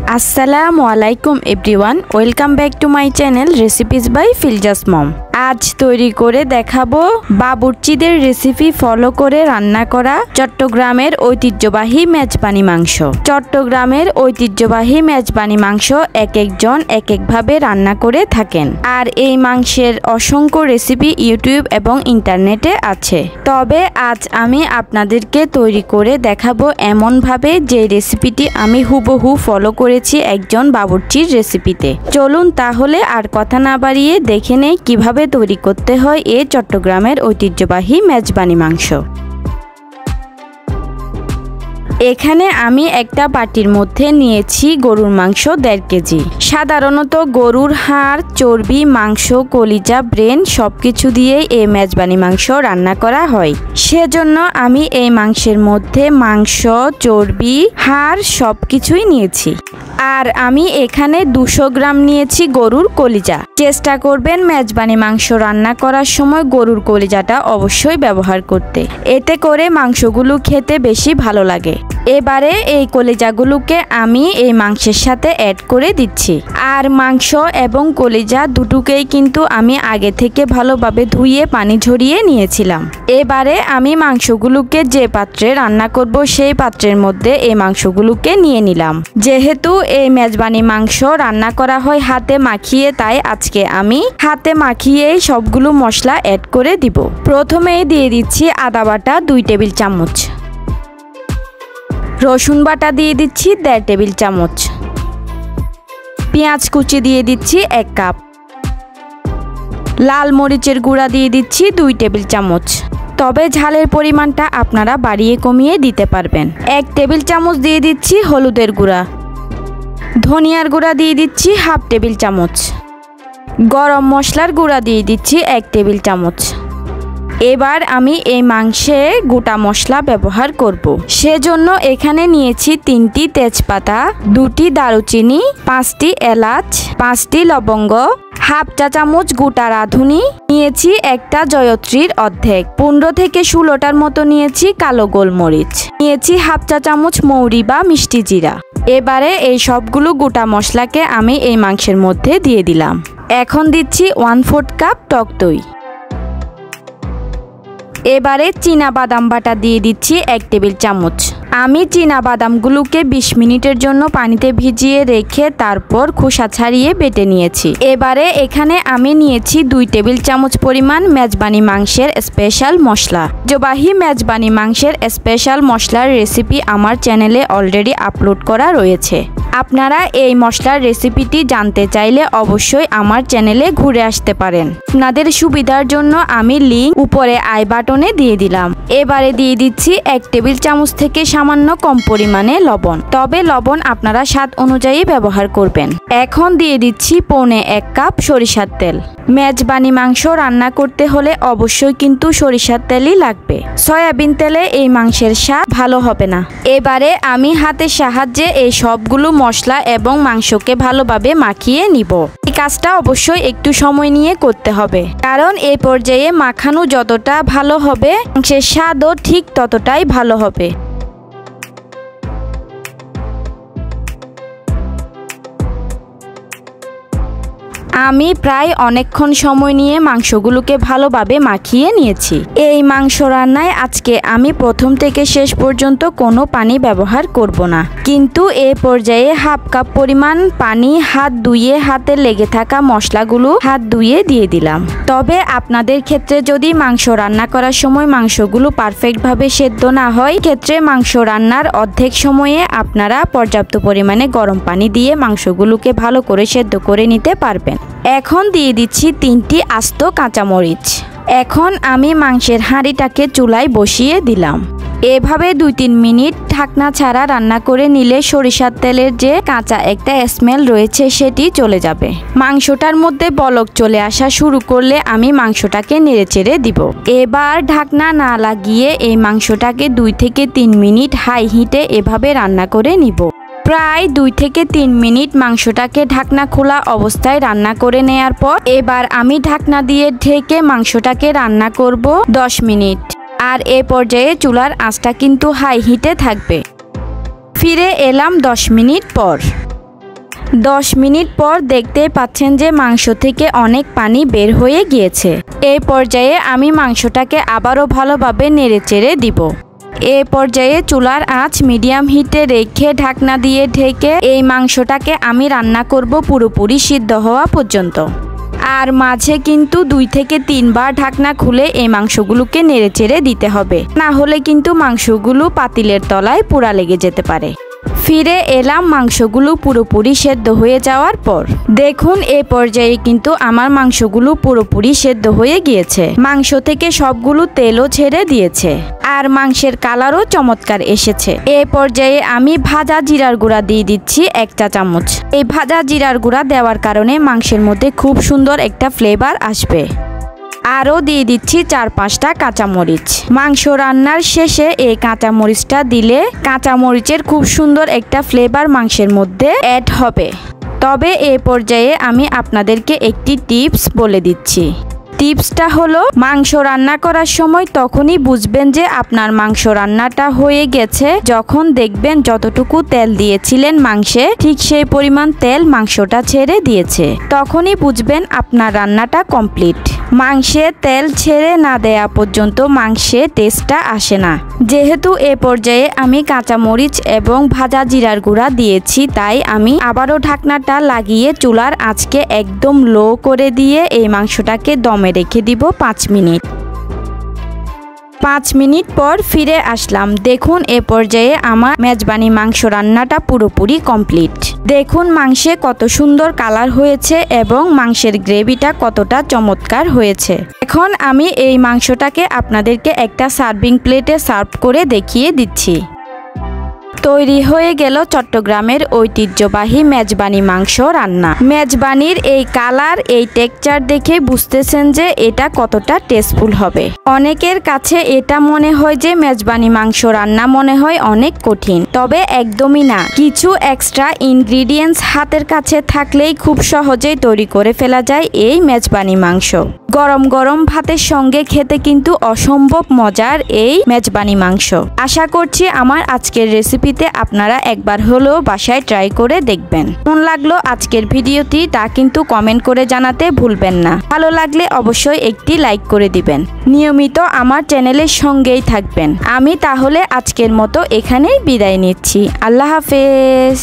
আসসালামু আলাইকুম everyone, welcome back to my channel recipes by Filza's mom. আজ তৈরি করে দেখাবো বাবুর্চিদের রেসিপি ফলো করে রান্না করা চট্টগ্রামের ঐতিহ্যবাহী মেজবানি মাংস। চট্টগ্রামের ঐতিহ্যবাহী মেজবানি মাংস এক একজন এক একভাবে রান্না করে থাকেন, আর এই মাংসের অসংখ্য রেসিপি ইউটিউব এবং ইন্টারনেটে আছে। তবে আজ আমি আপনাদেরকে তৈরি করে দেখাবো এমনভাবে যে রেসিপিটি আমি হুবহু ফলো করেছি একজন বাবুর্চির রেসিপিতে। চলুন তাহলে আর কথা না বাড়িয়ে দেখে নেই কিভাবে তৈরি করতে হয় এই চট্টগ্রামের ঐতিহ্যবাহী মেজবানি মাংস। এখানে আমি একটা বাটির মধ্যে নিয়েছি গরুর মাংস 1.5 কেজি। সাধারণত গরুর হাড়, চর্বি, মাংস, কলিজা, ব্রেন সবকিছু দিয়ে এই মেজবানি মাংস রান্না করা হয়। সেজন্য আমি এই মাংসের মধ্যে মাংস, চর্বি, হাড় সবকিছুই নিয়েছি। আর আমি এখানে 200 গ্রাম নিয়েছি গরুর কলিজা। চেষ্টা করবেন মেজবানি মাংস রান্না করার সময় গরুর কলিজাটা অবশ্যই ব্যবহার করতে, এতে করে মাংসগুলো খেতে বেশি ভালো লাগে। এবারে এই কলিজাগুলোকে আমি এই মাংসের সাথে অ্যাড করে দিচ্ছি। আর মাংস এবং কলিজা দুটোকেই কিন্তু আমি আগে থেকে ভালোভাবে ধুয়ে পানি ঝরিয়ে নিয়েছিলাম। এবারে আমি মাংসগুলোকে যে পাত্রে রান্না করব সেই পাত্রের মধ্যে এই মাংসগুলোকে নিয়ে নিলাম। যেহেতু এই মেজবানি মাংস রান্না করা হয় হাতে মাখিয়ে, তাই আজকে আমি হাতে মাখিয়েই সবগুলো মশলা অ্যাড করে দিব। প্রথমেই দিয়ে দিচ্ছি আদা বাটা 2 টেবিল চামচ, রসুন বাটা দিয়ে দিচ্ছি 1.5 টেবিল চামচ, পেঁয়াজ কুচি দিয়ে দিচ্ছি 1 কাপ, লাল মরিচের গুঁড়া দিয়ে দিচ্ছি 2 টেবিল চামচ। তবে ঝালের পরিমাণটা আপনারা বাড়িয়ে কমিয়ে দিতে পারবেন। 1 টেবিল চামচ দিয়ে দিচ্ছি হলুদের গুঁড়া, ধনিয়ার গুঁড়া দিয়ে দিচ্ছি 1/2 টেবিল চামচ, গরম মশলার গুঁড়া দিয়ে দিচ্ছি 1 টেবিল চামচ। এবার আমি এই মাংসে গোটা মশলা ব্যবহার করব। সেজন্য এখানে নিয়েছি 3টি তেজপাতা, 2টি দারুচিনি, 5টি এলাচ, 5টি লবঙ্গ, 1/2 চা চামচ গোটা রাঁধুনি, নিয়েছি একটা জয়ত্রীর অর্ধেক, 15 থেকে 16টার মতো নিয়েছি কালো গোলমরিচ, নিয়েছি 1/2 চা চামচ মৌরি বা মিষ্টি জিরা। এবারে এই সবগুলো গোটা মশলাকে আমি এই মাংসের মধ্যে দিয়ে দিলাম। এখন দিচ্ছি 1/4 কাপ টক দই। এবারে চীনা বাদাম বাটা দিয়ে দিচ্ছি 1 টেবিল চামচ। আমি চীনা বাদামগুলোকে 20 মিনিটের জন্য পানিতে ভিজিয়ে রেখে তারপর খোসা ছাড়িয়ে বেটে নিয়েছি। এবারে এখানে আমি নিয়েছি 2 টেবিল চামচ পরিমাণ মেজবানি মাংসের স্পেশাল মশলা। ঐতিহ্যবাহী মেজবানি মাংসের স্পেশাল মশলার রেসিপি আমার চ্যানেলে অলরেডি আপলোড করা রয়েছে। আপনারা এই মশলার রেসিপিটি জানতে চাইলে অবশ্যই আমার চ্যানেলে ঘুরে আসতে পারেন। আপনাদের সুবিধার জন্য আমি লিংক উপরে আই বাটনে দিয়ে দিলাম। এবারে দিয়ে দিচ্ছি 1 টেবিল চামচ থেকে সামান্য কম পরিমাণে লবণ, তবে লবণ আপনারা স্বাদ অনুযায়ী ব্যবহার করবেন। এখন দিয়ে দিচ্ছি 1.25 কাপ সরিষার তেল। মেজবানি মাংস রান্না করতে হলে অবশ্যই কিন্তু সরিষার তেলই লাগবে, সয়াবিন তেলে এই মাংসের স্বাদ ভালো হবে না। এবারে আমি হাতের সাহায্যে এই সবগুলো মশলা এবং মাংসকে ভালোভাবে মাখিয়ে নিব। এই কাজটা অবশ্যই একটু সময় নিয়ে করতে হবে, কারণ এই পর্যায়ে মাখানো যতটা ভালো হবে মাংসের স্বাদও ঠিক ততটাই ভালো হবে। আমি প্রায় অনেকক্ষণ সময় নিয়ে মাংসগুলোকে ভালোভাবে মাখিয়ে নিয়েছি। এই মাংস রান্নায় আজকে আমি প্রথম থেকে শেষ পর্যন্ত কোনো পানি ব্যবহার করব না, কিন্তু এই পর্যায়ে 1/2 কাপ পরিমাণ পানি হাত ধুয়ে হাতে লেগে থাকা মশলাগুলো হাত ধুয়ে দিয়ে দিলাম। তবে আপনাদের ক্ষেত্রে যদি মাংস রান্না করার সময় মাংসগুলো পারফেক্টভাবে সেদ্ধ না হয়, ক্ষেত্রে মাংস রান্নার অর্ধেক সময়ে আপনারা পর্যাপ্ত পরিমাণে গরম পানি দিয়ে মাংসগুলোকে ভালো করে সেদ্ধ করে নিতে পারবেন। এখন দিয়ে দিচ্ছি 3টি আস্ত কাঁচামরিচ। এখন আমি মাংসের হাঁড়িটাকে চুলায় বসিয়ে দিলাম। এভাবে 2-3 মিনিট ঢাকনা ছাড়া রান্না করে নিলে সরিষার তেলের যে কাঁচা একটা স্মেল রয়েছে সেটি চলে যাবে। মাংসটার মধ্যে বলক চলে আসা শুরু করলে আমি মাংসটাকে নেড়েচেড়ে দিব। এবার ঢাকনা না লাগিয়ে এই মাংসটাকে 2 থেকে 3 মিনিট হাই হিটে এভাবে রান্না করে নিব। প্রায় 2 থেকে 3 মিনিট মাংসটাকে ঢাকনা খোলা অবস্থায় রান্না করে নেয়ার পর এবার আমি ঢাকনা দিয়ে ঢেকে মাংসটাকে রান্না করব 10 মিনিট। আর এই পর্যায়ে চুলার আঁচটা কিন্তু হাই হিটে থাকবে। ফিরে এলাম 10 মিনিট পর। 10 মিনিট পর দেখতেই পাচ্ছেন যে মাংস থেকে অনেক পানি বের হয়ে গিয়েছে। এই পর্যায়ে আমি মাংসটাকে আবারও ভালোভাবে নেড়েচেড়ে দিব। এই পর্যায়ে চুলার আঁচ মিডিয়াম হিটে রেখে ঢাকনা দিয়ে ঢেকে এই মাংসটাকে আমি রান্না করব পুরোপুরি সিদ্ধ হওয়া পর্যন্ত। আর মাঝে কিন্তু 2 থেকে 3 বার ঢাকনা খুলে এই মাংসগুলোকে নেড়েচেড়ে দিতে হবে, না হলে কিন্তু মাংসগুলো পাতিলের তলায় পোড়া লেগে যেতে পারে। ফিরে এলাম মাংসগুলো পুরোপুরি সেদ্ধ হয়ে যাওয়ার পর। দেখুন এই পর্যায়ে কিন্তু আমার মাংসগুলো পুরোপুরি সেদ্ধ হয়ে গিয়েছে। মাংস থেকে সবগুলো তেলও ছেড়ে দিয়েছে আর মাংসের কালারও চমৎকার এসেছে। এই পর্যায়ে আমি ভাজা জিরার গুঁড়া দিয়ে দিচ্ছি 1 চা চামচ। এই ভাজা জিরার গুঁড়া দেওয়ার কারণে মাংসের মধ্যে খুব সুন্দর একটা ফ্লেভার আসবে। আরও দিয়ে দিচ্ছি 4-5টা কাঁচামরিচ। মাংস রান্নার শেষে এই কাঁচামরিচটা দিলে কাঁচামরিচের খুব সুন্দর একটা ফ্লেভার মাংসের মধ্যে অ্যাড হবে। তবে এই পর্যায়ে আমি আপনাদেরকে একটি টিপস বলে দিচ্ছি। টিপসটা হলো, মাংস রান্না করার সময় তখনই বুঝবেন যে আপনার মাংস রান্নাটা হয়ে গেছে যখন দেখবেন যতটুকু তেল দিয়েছিলেন মাংসে ঠিক সেই পরিমাণ তেল মাংসটা ছেড়ে দিয়েছে। তখনই বুঝবেন আপনার রান্নাটা কমপ্লিট। মাংসে তেল ছেড়ে না দেয়া পর্যন্ত মাংসে টেস্টটা আসে না। যেহেতু এ পর্যায়ে আমি কাঁচামরিচ এবং ভাজা জিরার গুঁড়া দিয়েছি, তাই আমি আবারও ঢাকনাটা লাগিয়ে চুলার আঁচকে একদম লো করে দিয়ে এই মাংসটাকে দমে রেখে দিব 5 মিনিট। 5 মিনিট পর ফিরে আসলাম। দেখুন এ পর্যায়ে আমার মেজবানি মাংস রান্নাটা পুরোপুরি কমপ্লিট। দেখুন মাংসে কত সুন্দর কালার হয়েছে এবং মাংসের গ্রেভিটা কতটা চমৎকার হয়েছে। এখন আমি এই মাংসটাকে আপনাদেরকে একটা সার্ভিং প্লেটে সার্ভ করে দেখিয়ে দিচ্ছি। তৈরি হয়ে গেল চট্টগ্রামের ঐতিহ্যবাহী মেজবানি মাংস রান্না। মেজবানির এই কালার, এই টেক্সচার দেখে বুঝতেছেন যে এটা কতটা টেস্টফুল হবে। অনেকের কাছে এটা মনে হয় যে মেজবানি মাংস রান্না মনে হয় অনেক কঠিন, তবে একদমই না। কিছু এক্সট্রা ইনগ্রিডিয়েন্টস হাতের কাছে থাকলেই খুব সহজেই তৈরি করে ফেলা যায় এই মেজবানি মাংস। গরম গরম ভাতের সঙ্গে খেতে কিন্তু অসম্ভব মজার এই মেজবানি মাংস। আশা করছি আমার আজকের রেসিপিতে আপনারা একবার হলেও বাসায় ট্রাই করে দেখবেন। কেমন লাগলো আজকের ভিডিওটি তা কিন্তু কমেন্ট করে জানাতে ভুলবেন না। ভালো লাগলে অবশ্যই একটি লাইক করে দিবেন। নিয়মিত আমার চ্যানেলের সঙ্গেই থাকবেন। আমি তাহলে আজকের মতো এখানেই বিদায় নিচ্ছি। আল্লাহ হাফেজ।